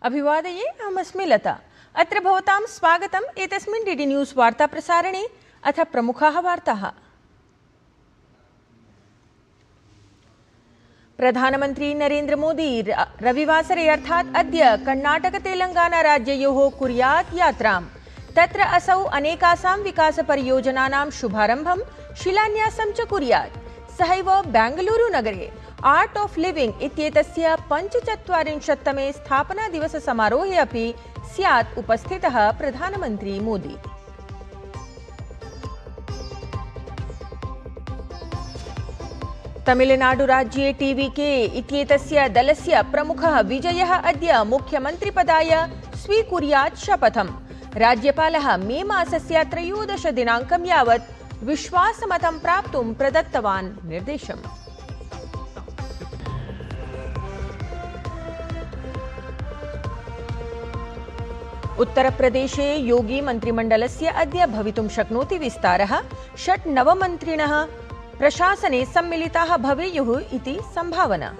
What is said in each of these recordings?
अभिवादये, अहमस्मि लता। अत्र भवतां स्वागतम् एतस्मिन् डीडी न्यूज़ वार्ता प्रसारणे। अथ प्रमुखाः वार्ताः। प्रधानमन्त्री नरेन्द्र मोदी रविवासरे अर्थात् अद्य कर्णाटक-तेलंगाना राज्ययोः कुर्यात् यात्रां। तत्र असौ अनेकासां विकासपरियोजनानां शुभारम्भं शिलान्यासं च कुर्यात्। सहैव बेंगलुरु नगरे आर्ट ऑफ लिविंग इत्येतस्य 45तमे स्थापना दिवस समारोहे अपि स्यात् उपस्थितः प्रधानमन्त्री मोदी। तमिलनाडुराज्ये टीवीके इत्येतस्य दलस्य प्रमुखः विजयः अद्य मुख्यमन्त्रिपदाय स्वीकुर्यात् शपथम्। राज्यपालः मे मासस्य 13 दिनाङ्कं यावत् विश्वासमतं प्राप्तुं प्रदत्तवान् निर्देशम्। उत्तरप्रदेशे योगी मन्त्रिमण्डलस्य अद्य भवितुं शक्नोति विस्तारः। 6 नवमन्त्रिणः प्रशासने सम्मिलिताः भवेयुः इति सम्भावना।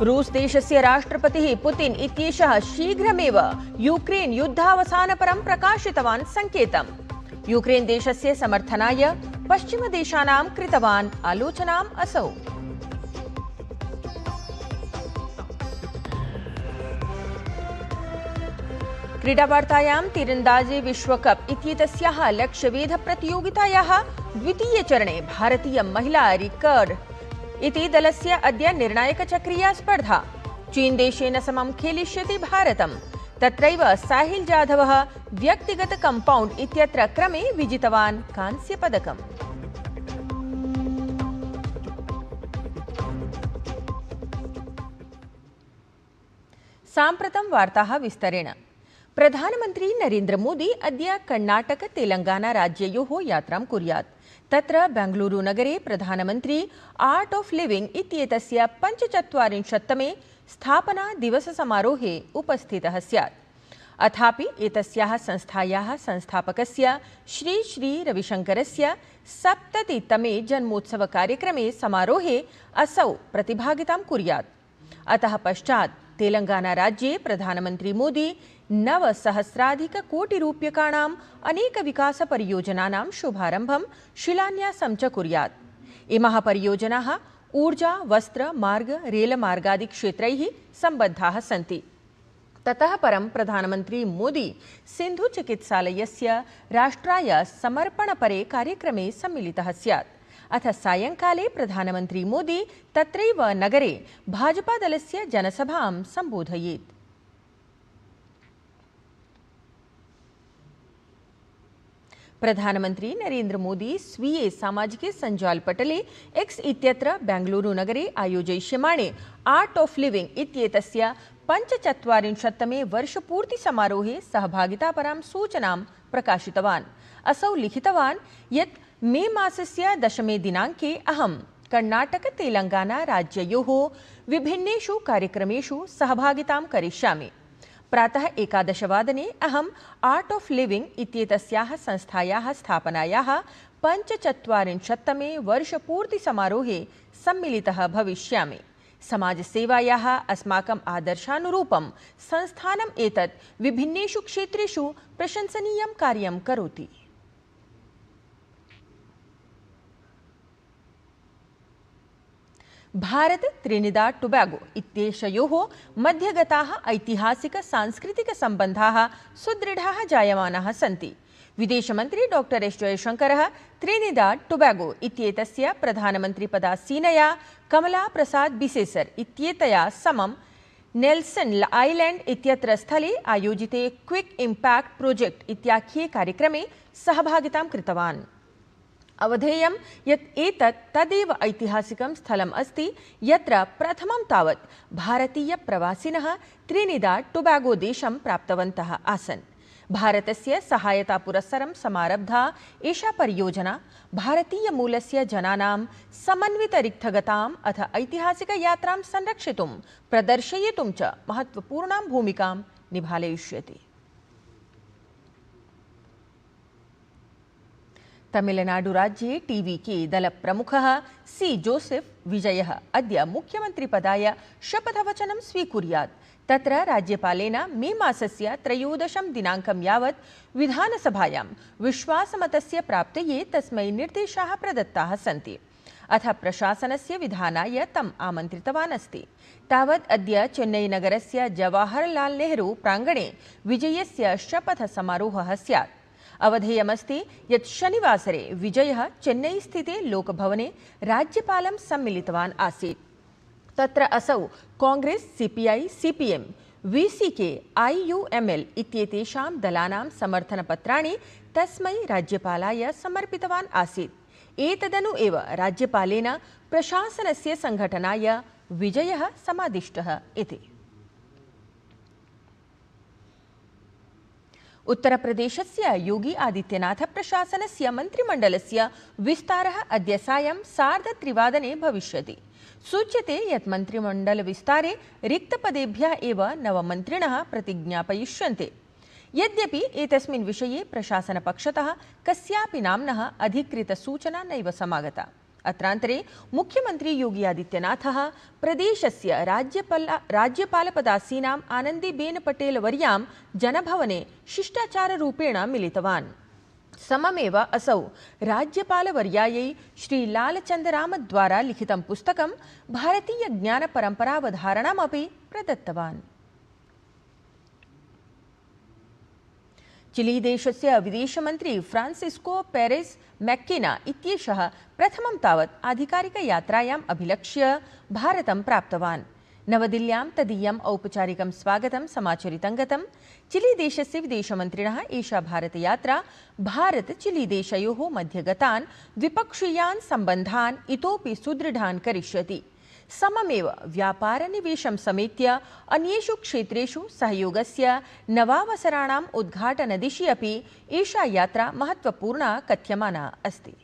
रूस देशस्य राष्ट्रपतिः पुतिन् इत्येषः शीघ्रमेव यूक्रेन युद्धावसानपरं प्रकाशितवान् संकेतम्। यूक्रेन देशस्य समर्थनाय पश्चिमदेशानां कृतवान् आलोचनाम् असौ। क्रीडावार्तायां तीरन्दाजी विश्वकप इत्येतस्याः लक्ष्यवेधप्रतियोगितायाः द्वितीयचरणे भारतीय महिला रिकर्व इति दलस्य अद्य निर्णायकचक्रीया स्पर्धा। चीन देशेन समं खेलिष्यति भारतम्। तत्रैव साहिल जाधवः व्यक्तिगत कम्पाउण्ड् इत्यत्र क्रमे विजितवान् कांस्यपदकम्। साम्प्रतं वार्ताः विस्तरेण। प्रधानमन्त्री नरेन्द्र मोदी अद्य कर्णाटक-तेलंगाना राज्ययोः यात्रां कुर्यात्। तत्र बेंगलुरु नगरे प्रधानमन्त्री आर्ट ऑफ लिविंग इत्येतस्य 45तमे स्थापना दिवस समारोहे उपस्थितः स्यात्। अथापि एतस्याः संस्थायाः संस्थापकस्य श्री श्री रविशङ्करस्य 70तमे जन्मोत्सव कार्यक्रमे समारोहे असौ प्रतिभागितां कुर्यात्। अतः पश्चात् तेलंगाना राज्ये प्रधानमन्त्री मोदी 9 सहस्राधिककोटिरूप्यकाणाम् अनेकविकासपरियोजनानां शुभारम्भं शिलान्यासं च कुर्यात्। इमाः परियोजनाः ऊर्जा, वस्त्र, मार्ग, रेलमार्गादिक्षेत्रैः सम्बद्धाः सन्ति। ततः परं प्रधानमन्त्री मोदी सिन्धुचिकित्सालयस्य राष्ट्राय समर्पणपरे कार्यक्रमे सम्मिलितः स्यात्। अथ सायंकाले प्रधानमन्त्री मोदी तत्रैव नगरे भाजपादलस्य जनसभां सम्बोधयेत्। प्रधानमन्त्री नरेन्द्र मोदी स्वीये सामाजिके सञ्जालपटले एक्स इत्यत्र बेंगलुरु नगरे आयोजयिष्यमाणे आर्ट ऑफ लिविंग इत्येतस्य 45तमे वर्षपूर्तिसमारोहे सहभागितापरां सूचनां प्रकाशितवान्। असौ लिखितवान् यत् मे मासस्य 10 दिनाङ्के अहं कर्णाटक-तेलंगाना राज्ययोः विभिन्नेषु कार्यक्रमेषु सहभागितां करिष्यामि। प्रातः 11 वादने अहम् आर्ट ऑफ लिविंग इत्येतस्याः संस्थायाः स्थापनायाः 45तमे वर्षपूर्तिसमारोहे सम्मिलितः भविष्यामि। समाजसेवायाः अस्माकम् आदर्शानुरूपं संस्थानम् एतत् विभिन्नेषु क्षेत्रेषु प्रशंसनीयं कार्यं करोति। भारत त्रिनिदाद टोबैगो इत्येषयोः मध्यगताः ऐतिहासिक सांस्कृतिक सम्बन्धाः सुदृढाः जायमानाः सन्ति। विदेशमन्त्री डॉ एस जयशङ्करः त्रिनिदाद टोबैगो इत्येतस्य प्रधानमन्त्रिपदासीनया कमला प्रसाद बिसेसर इत्येतया समं नेल्सन आइलैंड इत्यत्र स्थले आयोजिते क्विक इम्पैक्ट प्रोजेक्ट इत्याख्ये कार्यक्रमे सहभागितां कृतवान्। अवधेयं यत् एतत् तदेव ऐतिहासिकं स्थलम् अस्ति यत्र प्रथमं तावत् भारतीय प्रवासिनः त्रिनिदाद टोबैगो देशं प्राप्तवन्तः आसन्। भारतस्य सहायता पुरस्सरं समारब्धा एषा परियोजना भारतीय मूलस्य जनानां समन्वितरिक्थगताम् अथ ऐतिहासिकयात्रां संरक्षितुं प्रदर्शयितुं च महत्वपूर्णां भूमिकां निभालयिष्यति। तमिलनाडुराज्ये टीवीके दलप्रमुखः सी जोसेफ विजयः अद्य मुख्यमन्त्रिपदाय शपथवचनं स्वीकुर्यात्। तत्र राज्यपालेन मे मासस्य 13 दिनाङ्कं यावत् विधानसभायां विश्वासमतस्य प्राप्तये तस्मै निर्देशाः प्रदत्ताः सन्ति। अथ प्रशासनस्य विधानाय तम् आमन्त्रितवान् अस्ति। तावत् अद्य चेन्नईनगरस्य जवाहरलाल नेहरू प्राङ्गणे विजयस्य शपथसमारोहः स्यात्। अवधेयमस्ति यत् शनिवासरे विजयः चेन्नई स्थिते लोकभवने राज्यपालं सम्मिलितवान् आसीत्। तत्र असौ Congress, CPI, CPM, VCK, IUML इत्येतेषां दलानां समर्थनपत्राणि तस्मै राज्यपालाय समर्पितवान् आसीत्। एतदनु एव राज्यपालेन प्रशासनस्य संघटनाय विजयः समादिष्टः इति। उत्तरप्रदेशस्य योगी आदित्यनाथ प्रशासनस्य मन्त्रिमण्डलस्य विस्तारः अद्य सायं 3:30 भविष्यति। सूच्यते यत् मन्त्रिमण्डलविस्तारे रिक्तपदेभ्यः एव नवमन्त्रिणः प्रतिज्ञापयिष्यन्ते। यद्यपि एतस्मिन् विषये प्रशासनपक्षतः कस्यापि नाम्नः अधिकृतसूचना नैव समागता। अत्रान्तरे मुख्यमन्त्री योगी आदित्यनाथः प्रदेशस्य राज्यपालपदासीनाम् आनन्दीबेन पटेल वर्यां जनभवने शिष्टाचाररूपेण मिलितवान्। सममेव असौ राज्यपालवर्यायै श्री लालचन्दरामद्वारा लिखितं पुस्तकं भारतीयज्ञानपरम्परावधारणमपि प्रदत्तवान्। चिलीदेशस्य विदेशमन्त्री फ्रांसिस्को पेरेस मैक्केना इत्येषः प्रथमं तावत् आधिकारिकयात्रायाम् अभिलक्ष्य भारतं प्राप्तवान्। नवदिल्ल्यां तदीयम् औपचारिकं स्वागतं समाचरितं गतं। चिलीदेशस्य विदेशमन्त्रिणः एषा भारतयात्रा भारत-चिलीदेशयोः मध्ये गतान् द्विपक्षीयान् सम्बन्धान् इतोपि सुदृढान् करिष्यति। सममेव व्यापारनिवेशं समेत्य अन्येषु क्षेत्रेषु सहयोगस्य नवावसराणाम् उद्घाटनदिशि अपि एषा यात्रा महत्वपूर्णा कथ्यमाना अस्ति।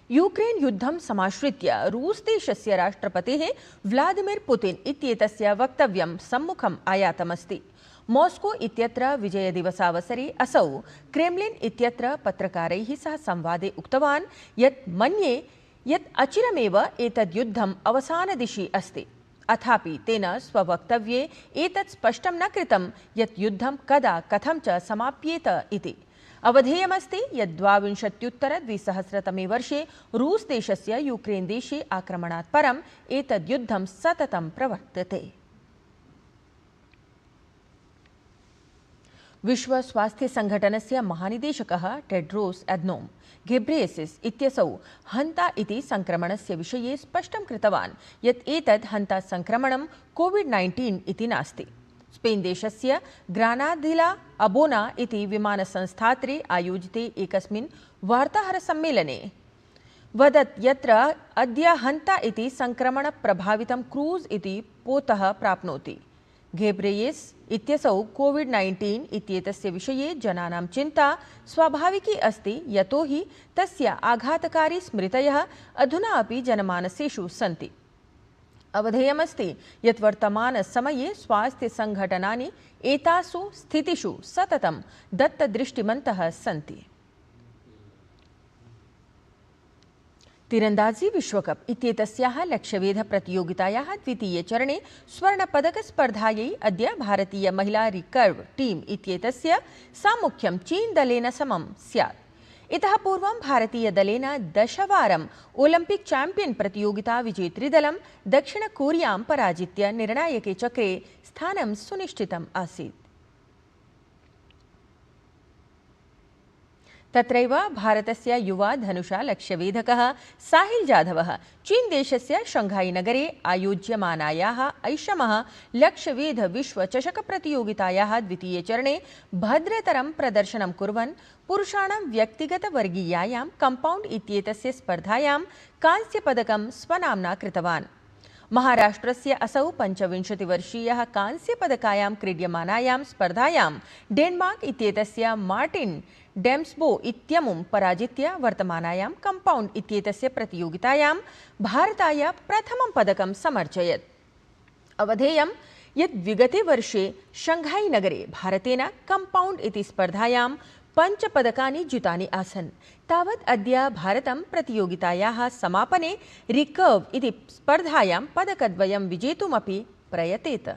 यूक्रेन युद्धं समाश्रित्य रूस देशस्य राष्ट्रपतेः व्लादिमीर पुतिन इत्येतस्य वक्तव्यं सम्मुखम् आयातमस्ति। मॉस्को इत्यत्र विजयदिवसावसरे असौ क्रेम्लिन इत्यत्र पत्रकारैः सह संवादे उक्तवान् यत् मन्ये यत् अचिरमेव एतद् युद्धम् अवसानदिशि अस्ति। अथापि तेन स्ववक्तव्ये एतत् स्पष्टं न कृतं यत् युद्धं कदा कथं च समाप्येत इति। अवधेयमस्ति यत् 22-द्विसहस्रतमे वर्षे रूस देशस्य यूक्रेन देशे आक्रमणात् परम् एतद् युद्धं सततं प्रवर्तते। विश्व स्वास्थ्य संघटनस्य महानिदेशकः टेड्रोस अधनोम घेब्रेयेसस इत्यसौ हन्ता इति संक्रमणस्य विषये स्पष्टं कृतवान् यत् एतद् हन्ता संक्रमणं कोविड-19 इति नास्ति। स्पेन् देशस्य ग्रानाडिला अबोना इति विमानसंस्थात्रे आयोजिते एकस्मिन् वार्ताहरसम्मेलने वदत् यत्र अद्य हन्ता इति संक्रमणप्रभावितं क्रूज इति पोतः प्राप्नोति। घेब्रेयेस इत्यसौ कोविड-19 इत्येतस्य विषये जनानां चिन्ता स्वाभाविकी अस्ति, यतोहि तस्य आघातकारी स्मृतयः अधुना अपि जनमानसेषु सन्ति। अवधेयमस्ति यत् वर्तमानसमये स्वास्थ्यसंघटनानि एतासु स्थितिषु सततं दत्तदृष्टिमन्तः सन्ति। तीरंदाजी विश्वकप इत्येतस्याः लक्ष्यवेधप्रतियोगितायाः द्वितीयचरणे स्वर्णपदकस्पर्धायै अद्य भारतीय महिला रिकर्व टीम इत्येतस्य सामुख्यं चीन दलेन समं स्यात्। इतः पूर्वं भारतीयदलेन 10 वारम् ओलम्पिक चैम्पियन प्रतियोगिता विजेतृदलं दक्षिणकोरियां पराजित्य निर्णायके चक्रे स्थानं सुनिश्चितम् आसीत्। तत्रैव भारतस्य युवा धनुषा लक्ष्यवेधकः साहिल जाधवः चीन देशस्य शंघाई नगरे आयोज्यमानायाः ऐषमः लक्ष्यवेध विश्वचषक प्रतियोगितायाः द्वितीयचरणे भद्रतरं प्रदर्शनं कुर्वन् पुरुषाणां व्यक्तिगतवर्गीयायां कम्पाउण्ड् इत्येतस्य स्पर्धायां कांस्यपदकं स्वनाम्ना कृतवान्। महाराष्ट्रस्य असौ 25-वर्षीयः कांस्यपदकायां क्रीड्यमानायां स्पर्धायां डेन्मार्क इत्येतस्य मार्टिन डेम्स्बो इत्यमुं पराजित्य वर्तमानायां कम्पाउण्ड् इत्येतस्य प्रतियोगितायां भारताय प्रथमं पदकं समर्जयत्। अवधेयं यत् विगते वर्षे शंघाई नगरे भारतेन कंपाउंड इति स्पर्धायां 5 पदकानि जितानि आसन्। तावत् अद्य भारतं प्रतियोगितायाः समापने रिकर्व इति स्पर्धायां पदकद्वयं विजेतुमपि प्रयतेत।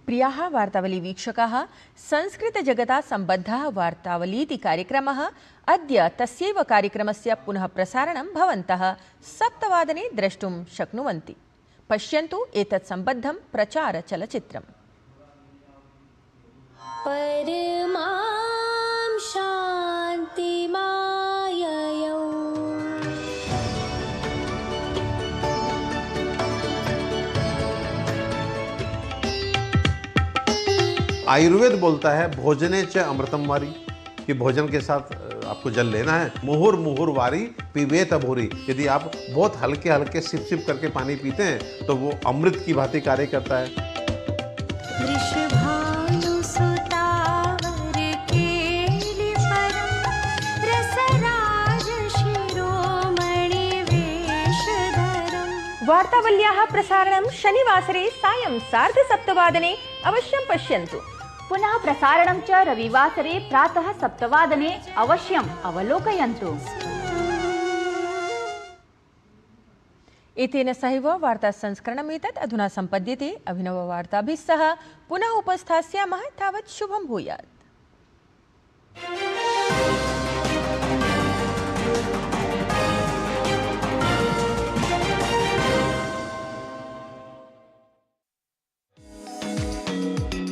प्रियाः वार्तावली वीक्षकाः, संस्कृतजगता सम्बद्धः वार्तावलीति कार्यक्रमः अद्य तस्यैव कार्यक्रमस्य पुनः प्रसारणं भवन्तः 7 वादने द्रष्टुं शक्नुवन्ति। पश्यन्तु एतत् सम्बद्धं प्रचारचलचित्रम्। परमां शान्तिमाययौ आयुर्वेद बोलता है भोजने च अमृतम वारी, कि भोजन के साथ आपको जल लेना है। मुहुर मुहुर वारी पिबेत अभूरी, यदि आप बहुत हल्के हल्के सिप सिप करके पानी पीते हैं तो वो अमृत की भांति कार्य करता है। वार्तावल्याः प्रसारणं शनिवासरे सायं 7:30 वादने अवश्यं पश्यन्तु। पुनः प्रसारणं च रविवासरे प्रातः 7 वादने अवश्यम् अवलोकयन्तु। एतेन सहैव वार्तासंस्करणमेतत् अधुना सम्पद्यते। अभिनववार्ताभिः सह पुनः उपस्थास्यामः। तावत् शुभं भूयात्।